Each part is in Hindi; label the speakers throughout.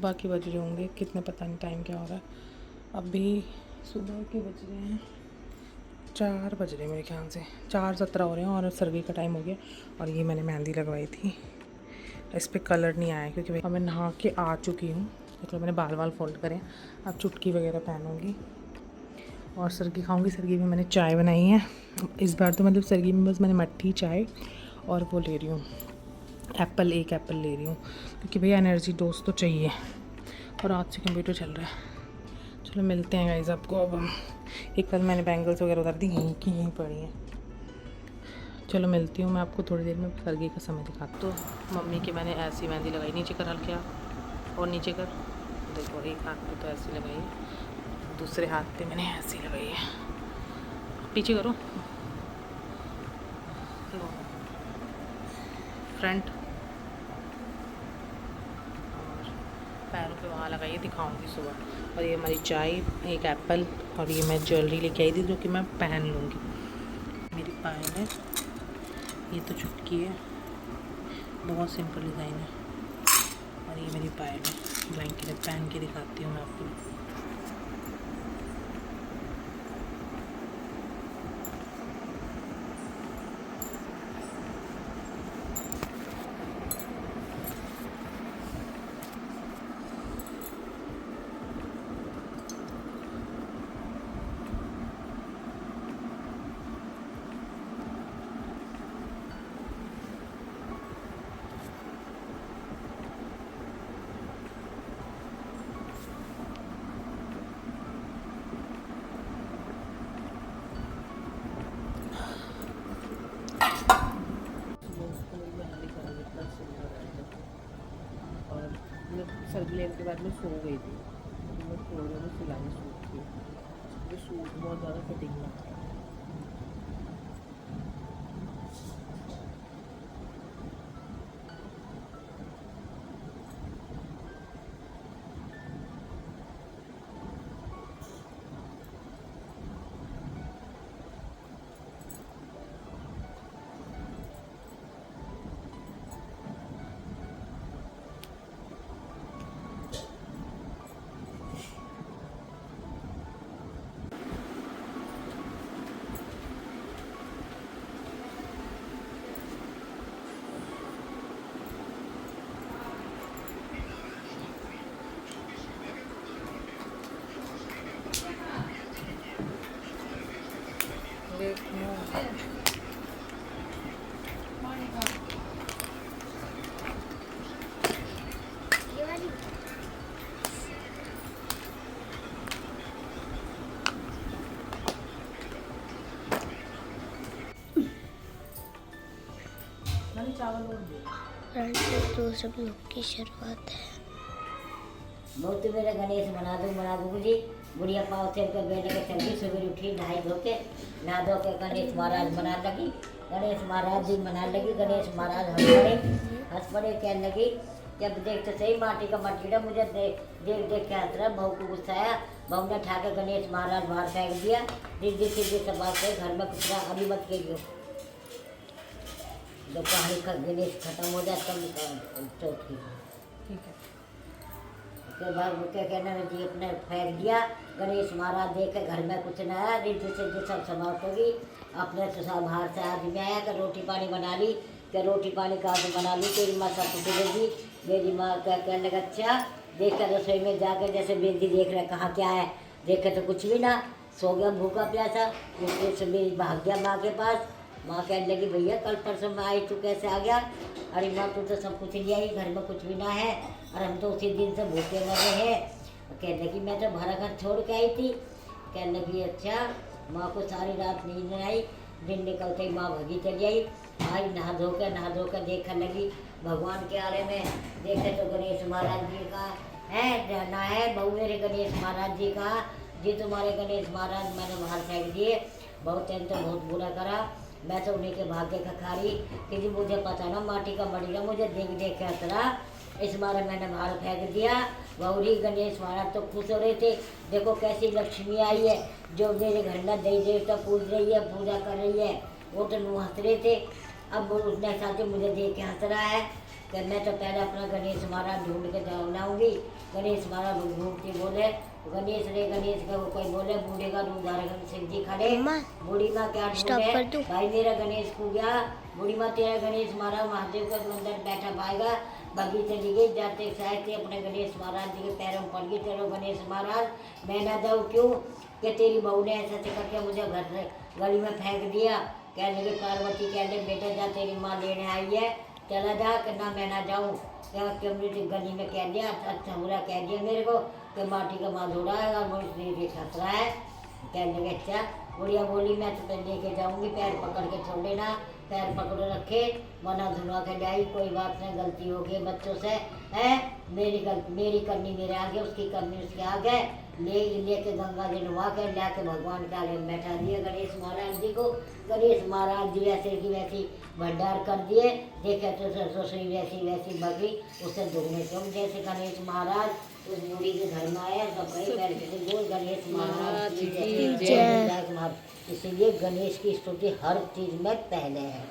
Speaker 1: सुबह के बज रहे होंगे, कितने पता नहीं टाइम क्या हो रहा है। अभी सुबह के बज रहे हैं 4 बज रहे हैं मेरे ख्याल से, 4:17 हो रहे हैं और सर्दी का टाइम हो गया। और ये मैंने मेहंदी लगवाई थी, इस पर कलर नहीं आया क्योंकि अब मैं नहा के आ चुकी हूँ। मतलब मैंने बाल फोल्ड करें, अब चुटकी वगैरह पहनूँगी और सर्गी खाऊंगी। सर्गी में मैंने चाय बनाई है इस बार तो, मतलब सर्गी में बस मैंने मट्ठी चाय और वो ले रही हूँ एक एप्पल ले रही हूँ क्योंकि भैया एनर्जी डोज तो चाहिए। और आज से कंप्यूटर चल रहा है। चलो मिलते हैं गाइस आपको। अब हम एक बार मैंने बैंगल्स वगैरह उतार दी, यहीं की यहीं पड़ी हैं। चलो मिलती हूँ मैं आपको थोड़ी देर में, सर्गी का समय दिखाती। तो मम्मी की मैंने ऐसी मेहंदी लगाई, नीचे कर हल्के और नीचे कर, देखो एक हाथ पे तो ऐसी लगाई है, दूसरे हाथ पे मैंने ऐसी लगाई है। पीछे करो, फ्रंट और पैरों पे वहाँ लगाइए, दिखाऊंगी सुबह। और ये हमारी चाय, एक एप्पल और ये मैं ज्वेलरी लेके आई थी जो कि मैं पहन लूँगी। मेरी पायल है, ये तो चुटकी है, बहुत सिंपल डिज़ाइन है। और ये मेरी पायल है, ब्लैंकेट पहन के दिखाती हूँ मैं आपको। सर्दी लेने के बाद मैं सो गई थी, मैं थोड़ी देर में सिलाई सूट की, मुझे सूट बहुत ज़्यादा फिटिंग में आता है।
Speaker 2: तो सब लोग की शुरुआत है।
Speaker 3: बहुत मेरे गणेश बना दूँ जी। बुढ़िया पाँव से बेटे के चल गई, सवेरे उठी नहाई धो के, नहा धो के गणेश महाराज बना लगी, गणेश महाराज जी बना लगी। गणेश महाराज हंस पड़े कहने लगी, जब देख तो सही माटी का मटीड़ा, मुझे देख के हंस रहा। बहू को गुस्सा आया, बहू ने उठा के गणेश महाराज बाहर फेंक दिया। दीदी सीधी सब बात है, घर में कुछ अभी मत कहियो। जब कहानी का गणेश खत्म हो जाए तब चौथ की
Speaker 1: ठीक है।
Speaker 3: उसके बाद क्या कहना जी अपने फेंक दिया। गणेश महाराज देखे घर में कुछ न आया, रिद्धि सिद्धि सब समाप्त होगी। अपने तो सब बाहर से आदमी आया कि रोटी पानी बना ली, कि रोटी पानी कहाँ से बना ली, तेरी माँ सब कुछ देगी। मेरी माँ क्या कहने लगा, अच्छा देख कर रसोई में जाकर जैसे बेदी देख रहे कहाँ क्या है, देखे तो कुछ भी ना, सो गया भूखा प्यासा। इसलिए से मेरी भाग गया माँ के पास। माँ कहने लगी, भैया कल परसों में आई, तू कैसे आ गया? अरे माँ तू तो सब कुछ ले आई, घर में कुछ भी ना है और हम तो उसी दिन से भूखे मर रहे हैं। कहने लगी मैं तो भरा घर छोड़ के आई थी। कहने लगी अच्छा। माँ को सारी रात नींद नहीं आई, दिन निकलते ही माँ भगी चली आई। आई नहा धो के देखने लगी भगवान के आरे में, देखे तो गणेश महाराज जी का है ना है। बहू मेरे गणेश महाराज जी का, जी तुम्हारे गणेश महाराज मैंने बाहर फेंक दिए। बहुत टाइम तो बहुत बुरा करा, मैं तो उन्हीं के भाग्य का खारी कि जी मुझे पता ना माटी का मरीगा, मुझे देख के हंसरा, इस बार मैंने बाहर फेंक दिया। गौरी गणेश महाराज तो खुश हो रहे थे, देखो कैसी लक्ष्मी आई है जो मेरे घर में देवी देवता पूज रही है, पूजा कर रही है। वो तो मुँह हंस रहे थे। अब उसने साथ मुझे देख के हंस रहा है। कि मैं तो पहले अपना गणेश महाराज ढूंढ के लाऊंगी। गणेश महाराज ढूंढ के बोले गणेश रे गणेश का, वो कोई बोले बूढ़े का रूप धारण कर शिव जी खड़े। बूढ़ी माँ क्या ढूंढे, भाई मेरा गणेश खो गया। बूढ़ी माँ तेरा गणेश महाराज महादेव का मंदिर बैठा पाएगा। बगी चली गई, जाते साथ अपने गणेश महाराज जी के पैरों में पड़ गई। चलो गणेश महाराज मैं ना जाऊँ क्यों, कि तेरी बहू ने ऐसा करके मुझे घर से गली में फेंक दिया। कहने लगे पार्वती, कहने बेटा जा तेरी माँ लेने आई है, चला जा। कहना मैं ना जाऊँ, क्या कम्युनिटी गली में कह दिया, अच्छा बुरा कह दिया मेरे को कि माटी का माँ धोड़ा है और मुझे खतरा है। कहने लगे अच्छा। बुढ़िया बोली मैं तो लेके जाऊँगी, पैर पकड़ के छोड़ देना, पैर पकड़ रखे मना धुना के लाई। कोई बात नहीं, गलती हो गई बच्चों से है, मेरी करनी मेरे आगे, उसकी करनी उसके आगे। लेके गंगा जी नहा के लाके भगवान के आगे में बैठा दिए गणेश महाराज जी को। गणेश महाराज जी वैसे की वैसी भंडार कर दिए। देखे तो रसोई वैसी बगी, उससे दुगने क्यों। जैसे गणेश महाराज उस बूढ़ी के घर में आया, सब कहीं पैर से बोल गणेश महाराज की जय। इसलिए गणेश की स्तुति हर चीज में पहले है।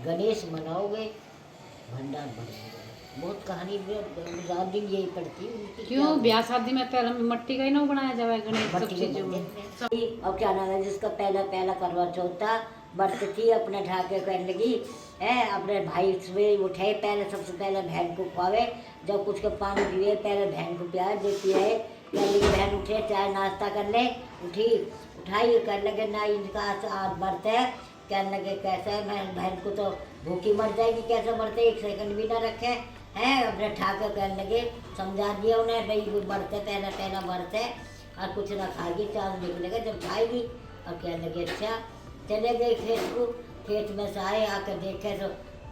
Speaker 3: गणेश मनाओगे भंडार भरेगा। बहुत कहानी रात दिन यही पड़ती है।
Speaker 4: क्यों ब्याह शादी में पहले मट्टी का ही ना बनाया जाए गणेश सब
Speaker 3: मट्टी के
Speaker 4: चीजों में।
Speaker 3: अब क्या नाम है जिसका पहला करवा चौथ था, बरत थी अपने ढाके कहने लगी है। अपने भाई सुबह उठे, पहले सबसे पहले बहन को खुआवे, जब कुछ के पानी पिए पहले बहन को प्यार देती है। कहने लगी बहन उठे चाय नाश्ता कर ले, उठाई कहने लगे ना इनका आज बरत है। कहने लगे कैसे, मैं बहन को तो भूखी मर जाएगी, कैसे मरते, एक सेकंड भी ना रखे है। अपने ठाकर कहने लगे, समझा दिया उन्हें भाई बरते पहला बरत है और कुछ ना खाएगी, चांद निकलेगा जब खाएगी। अब कहने लगे अच्छा। चले गए खेत में से आए, आकर देखे तो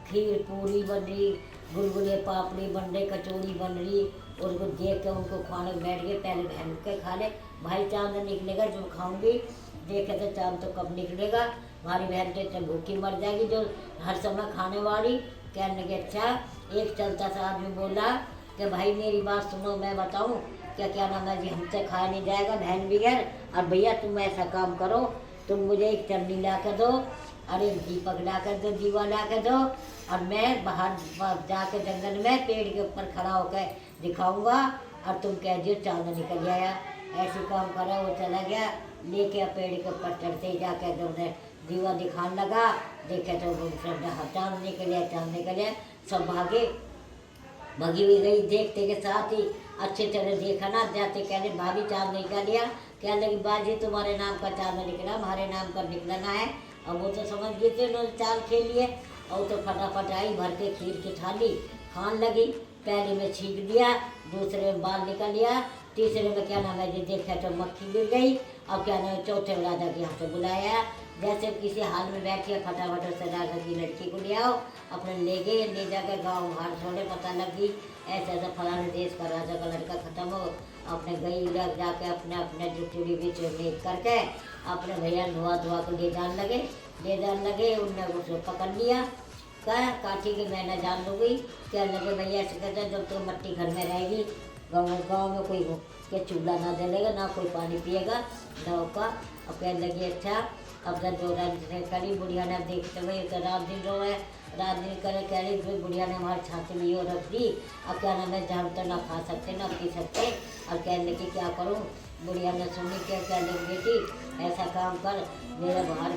Speaker 3: खीर पूरी बन रही, गुलगुले पापड़ी बन रही, कचौड़ी बन रही। उनको देख के उनको खाने बैठ गए। पहले बहन के खा ले, भाई चांद निकलेगा जो खाऊंगी। देखे तो चांद तो कब निकलेगा, हमारी बहन तो भूखी मर जाएगी जो हर समय खाने वाली। कहने लगे अच्छा। एक चलता सा आदमी बोला कि भाई मेरी बात सुनो, मैं बताऊं क्या नाम है जी, हमसे खाया नहीं जाएगा बहन बगैर। और भैया तुम ऐसा काम करो, तुम मुझे एक चन्नी ला कर दो और एक दीपक ला कर दो, दीवा ला कर दो, और मैं बाहर जाके जंगल में पेड़ के ऊपर खड़ा होकर दिखाऊंगा और तुम कह दियो चांद निकल आया। ऐसे काम करा, वो चला गया लेके पेड़ के ऊपर चढ़ते ही जाकर तुमने दीवा दिखाने लगा। देखे तो चांद निकले, सब भागी भी गई। देखते के साथ ही अच्छे तरह देखा ना जाते, कहने भाभी चांद निकल लिया। कहने लगी बाजी तुम्हारे नाम का चांद निकला, हमारे नाम का निकलना है। अब वो तो समझ गए थे, उन्होंने चाल खेल लिए। और तो फटाफट आई भर के खीर की थाली खान लगी। पहले में छींक दिया, दूसरे में बाल निकल लिया, तीसरे में क्या नाम है जी देखा तो मक्खी गिर गई। अब क्या नाम है चौथे में राजा के यहाँ से बुलाया। जैसे किसी हाल में बैठे फटाफट से राजा की लड़की को ले आओ, अपने ले जाकर गाँव बाहर छोड़े। पता लगी ऐसा फलाने देश का राजा का लड़का खत्म हो। अपने गई लग जाके अपने जो चूड़ी भी चोरी करके अपने भैया धुआ को ले जाने लगे। उनने उसको पकड़ लिया, कहा काठी की मैं न जान लूँगी। क्या लगे भैया ऐसे कहते जब तो मट्टी घर में रहेगी, गाँव में कोई के चूल्हा ना जलेगा, ना कोई पानी पिएगा गाँव का। अब कहने लगी अच्छा। अब जब जो करी बुढ़िया ने देखते भाई तो रात दिन रो है, रात दिन करे कह रही बुढ़िया ने हमारी छाती में यो रख दी। अब क्या नाम है जहाँ तो ना खा सकते ना पी सकते। और कहने लगी क्या करूँ। बुढ़िया ने सुनी क्या, कहने लगी बेटी ऐसा काम कर, मेरे बाहर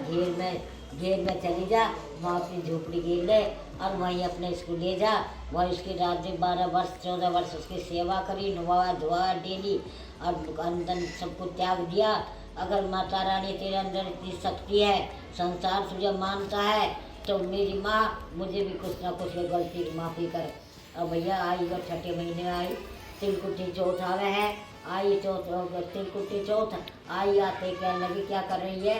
Speaker 3: घेर में चली जा, वहाँ अपनी झोपड़ी घेर ले और वहीं अपने इसको ले जा। वह इसकी रात दिन 12 वर्ष 14 वर्ष उसकी सेवा करी, नवा धुआ डेली और अंदर सबको त्याग दिया। अगर माता रानी तेरे अंदर इतनी शक्ति है, संसार तुझे मानता है, तो मेरी माँ मुझे भी कुछ ना कुछ गलती की माफ़ी कर। अब भैया आई वो छठे महीने आई, तिलकुटी चौथ आवे है, आई तिलकुटी चौथ आई। आते कहने लगी क्या कर रही है,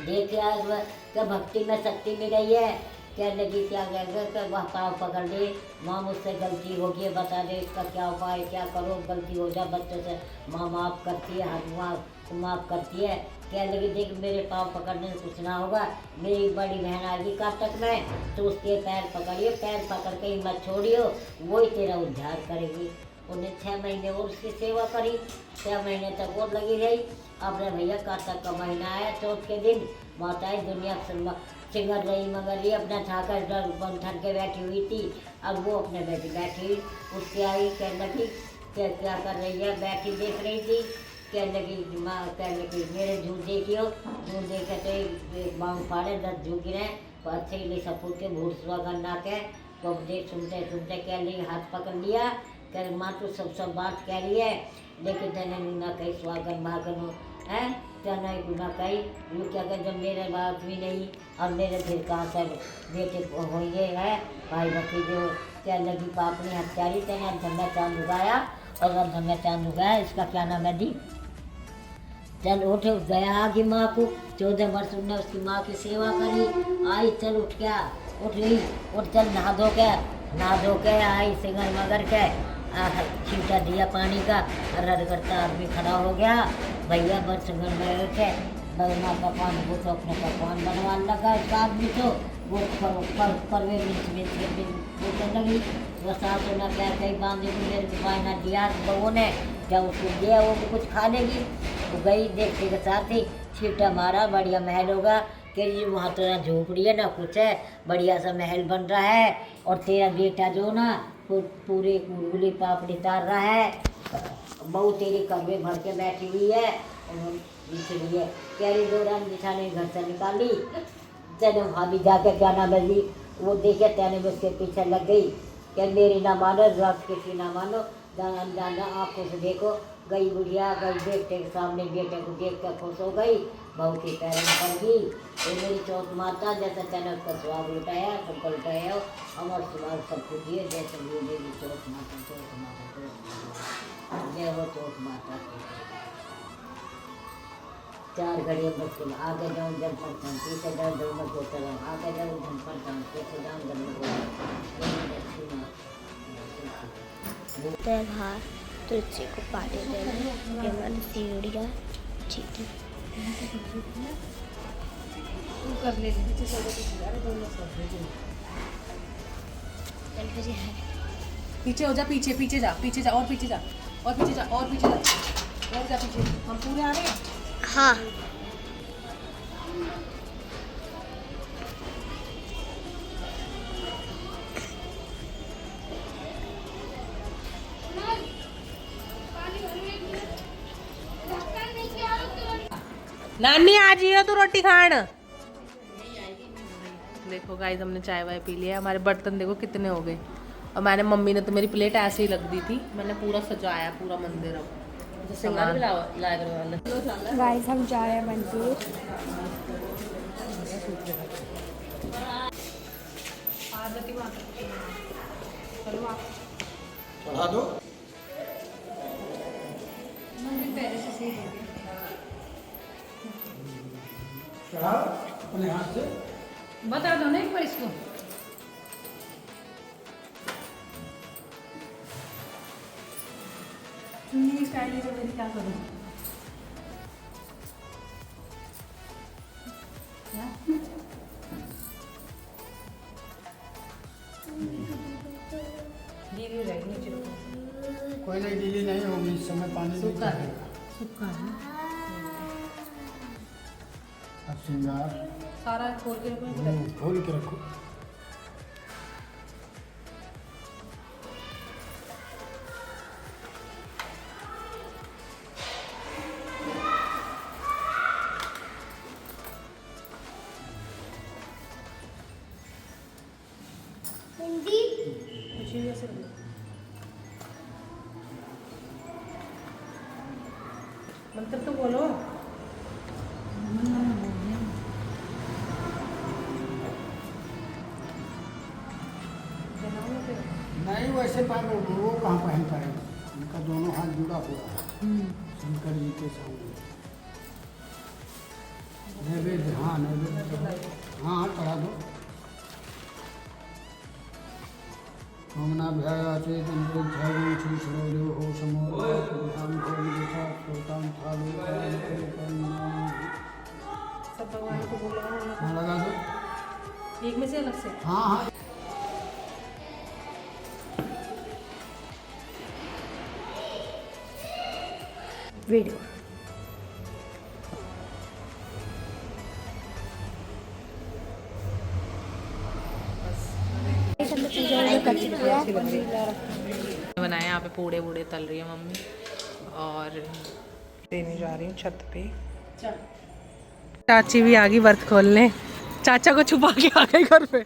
Speaker 3: देख क्या भक्ति में शक्ति मिल रही है। कहने लगी क्या कह वह पाँव पकड़ ले, माँ मुझसे गलती हो गई, बता दे इसका क्या उपाय, क्या करो, गलती हो जाए बच्चों से माँ माफ़ करती है, हाथ माफ़ करती है। कहने लगी देख मेरे पाँव पकड़ने से कुछ ना होगा, मेरी बड़ी बहन आएगी काटक में तो उसके पैर पकड़िए, पैर पकड़ के ही मत छोड़ियो, वही तेरा उद्धार करेगी। उन्हें 6 महीने और उसकी सेवा करी, 6 महीने तक और लगी रही। अपने भैया काटक का महीना आया, चौथ के दिन माताएं दुनिया सिंगर रही मगर ये अपना ठाकर ठन के बैठी हुई थी। अब वो अपने बेटी बैठी उसके आई, कहने लगी क्या क्या कर रही है, बैठी देख रही थी। कहने लगी माँ, कहने लगी मेरे झूठ देखियो, झूठ देखे तो एक बाँग फाड़े 10 झूठ गिरे, तो अच्छे ही सपूत के भूत सुहा करना के तो देख सुनते सुनते कह ली हाथ पकड़ लिया। कह माँ तू सब बात कह रही है, लेकिन तेने ना कही स्वागन भागन हो है, तेने गुना कही वो क्या कर, जब मेरे बाप भी नहीं और मेरे फिर कहाँ से बेटे होइए है भाई बच्ची जो क्या लगी पापनी हत्यारी, तेने अंधन में चांद उगाया और अंधन में चांद उगाया, इसका क्या नाम है दी। चल उठ गया आगे माँ को, 14 वर्ष उन्होंने उसकी माँ की सेवा करी, आई चल उठ गया, उठ गई, उठ चल नहा धो के आई सिंगर मगर के छींटा दिया पानी का, अरर करता आदमी खड़ा हो गया। भैया बस सिंगर में उठे माँ पकवान, वो तो अपने पकवान बनवाने लगा उसका आदमी, तो वो परवे बोलने लगी वो सास होना क्या कहीं बांधे को मेरे को पाना दिया बहू ने, जब उसको दिया वो भी कुछ खा लेगी। वो गई देखते के साथ ही छीटा मारा, बढ़िया महल होगा कि जी वहाँ तो ना झोपड़ी है ना कुछ है, बढ़िया सा महल बन रहा है और तेरा बेटा जो ना पूरे गुलगुली पापड़ी तार रहा है, बहू तेरी कब्रे भर के बैठी हुई है। इसलिए कह रही दौरान निशाने घर से निकाली, तेने वहाँ भी जाके क्या ना बजी वो देखे, तेने भी उसके पीछे लग गई। क्या मेरी ना मानो रक्त किसी ना मानो, दाना आँखों से देखो। गई बुढ़िया गई बेटे के सामने, बेटे को देख कर खुश हो गई, बहू के पैरों में पड़ गई। ये मेरी चौथ माता जैसे तेने उसका स्वाग लुटाया सबको लुटाया, अमर सुनाग सब कुछ दिए जैसे ये मेरी चौथ माता जय हो चौथ माता। 4 घड़ी मुश्किल, आगे जाऊँ जब पढ़ता हूँ, पीछे जाऊँ जब मैं सोचता हूँ, आगे जाऊँ जब पढ़ता हूँ, पीछे जाऊँ जब मैं
Speaker 2: त्योहार तुलसी को पानी देना, ये हमारी सीढ़ियाँ ठीक है।
Speaker 4: कर ले
Speaker 1: पीछे हो जा, पीछे जा, पीछे जा और पीछे जा और पीछे जा और पीछे जा और जा पीछे। हम पूरे आ रहे हैं।
Speaker 2: हाँ
Speaker 1: नानी आ जाइए तो रोटी खान। देखो गाइस हमने चाय वाय पी लिया, हमारे बर्तन देखो कितने हो गए। और मैंने मम्मी ने तो मेरी प्लेट ऐसे ही रख दी थी, मैंने पूरा सजाया पूरा मंदिर। अब सिंगार भी लाया।
Speaker 2: गाइस हम जा रहे हैं मंदिर।
Speaker 5: चढ़ा दो। चढ़ा अपने हाथ से।
Speaker 4: बता दो ना एक बार इसको।
Speaker 1: स्टाइल है तो मेरी क्या करूँ।
Speaker 5: कोई नहीं गीली नहीं होगी इस समय, पानी
Speaker 1: सूखा है,
Speaker 5: नहीं
Speaker 1: सूखा है।
Speaker 5: अब श्रृंगार
Speaker 1: सारा खोल के रखो।
Speaker 5: खोल के रखो।
Speaker 1: मंत्र तो बोलो।
Speaker 5: नहीं वैसे पाए वो कहाँ पहन पाएगा, उनका दोनों हाथ जुड़ा हुआ है शंकर जी के सामने। नैवेद्य, हाँ नैवेद्य, हाँ चढ़ा दो। कामनाभ्याचे तंत्रोध्यायं श्री सरोजो हो समोदाम को विदिशा श्रोताम थालो
Speaker 1: सब भगवान को बोलो।
Speaker 5: हाँ लगा दो।
Speaker 1: एक में से अलग से।
Speaker 5: हाँ हाँ
Speaker 2: वीडियो
Speaker 1: अच्छी लग रही है। बनाए यहाँ पे पूड़े बूड़े तल रही है मम्मी, और देने जा रही हूँ छत पे। चाची भी आ गई व्रत खोलने, चाचा को छुपा के आ गई घर पे।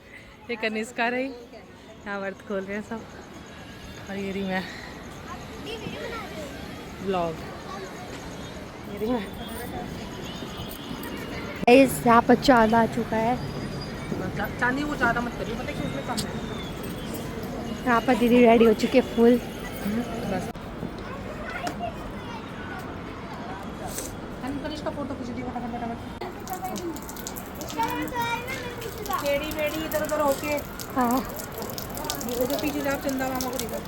Speaker 1: ये कनिष्का रही, यहाँ व्रत खोल रहे हैं सब। और ये रही मैं ब्लॉग, ये रही मैं।
Speaker 2: यहाँ पर चांद आ चुका है।
Speaker 1: चांदी वो ज़्यादा मत करिए, पता है कि उसमें कम है।
Speaker 2: यहाँ पर दीदी रेडी हो चुके फुल।
Speaker 1: बस कनिष्का फोटो खींच दी फटाफट फटाफट। टेढ़ी मेढ़ी इधर उधर होके,
Speaker 2: हाँ
Speaker 1: वो जो पीछे आप चंदा मामा को दिखा।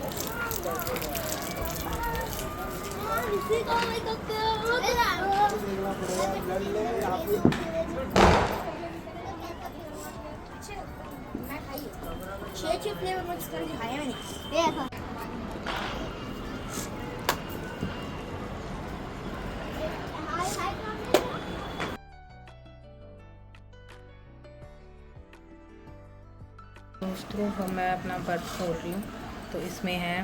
Speaker 1: दोस्तों हम मैं अपना व्रत खोल रही हूँ, तो इसमें है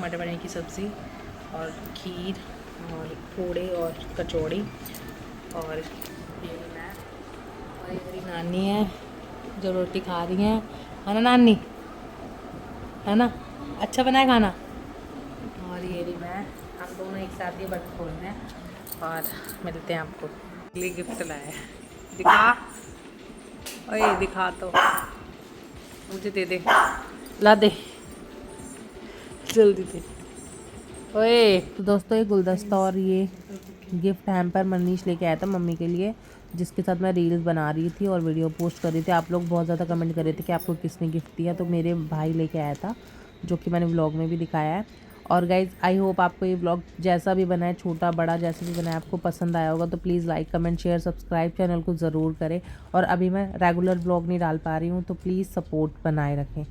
Speaker 1: मटर पनीर की सब्ज़ी और खीर और पूड़े और कचौड़ी, और ये मैं और ये मेरी नानी है जो रोटी खा रही हैं, है ना नानी, है ना, अच्छा बना है खाना। और ये रही मैं, हम दोनों एक साथ ही व्रत खोल रहे हैं, और मिलते हैं आपको। लिए गिफ्ट लाया है, दिखा, ओए दिखा तो, मुझे दे दे, ला दे जल्दी दे ओए। तो दोस्तों ये गुलदस्ता और ये गिफ्ट हैम्पर मनीष लेके आया था मम्मी के लिए, जिसके साथ मैं रील्स बना रही थी और वीडियो पोस्ट कर रही थी। आप लोग बहुत ज़्यादा कमेंट कर रहे थे कि आपको किसने गिफ्ट दिया, तो मेरे भाई लेके आया था, जो कि मैंने व्लॉग में भी दिखाया है। और गाइज़ आई होप आपको ये व्लॉग जैसा भी बनाए, छोटा बड़ा जैसे भी बनाए, आपको पसंद आया होगा। तो please like comment share subscribe channel को ज़रूर करें। और अभी मैं रेगुलर व्लॉग नहीं डाल पा रही हूँ, तो प्लीज़ सपोर्ट बनाए रखें।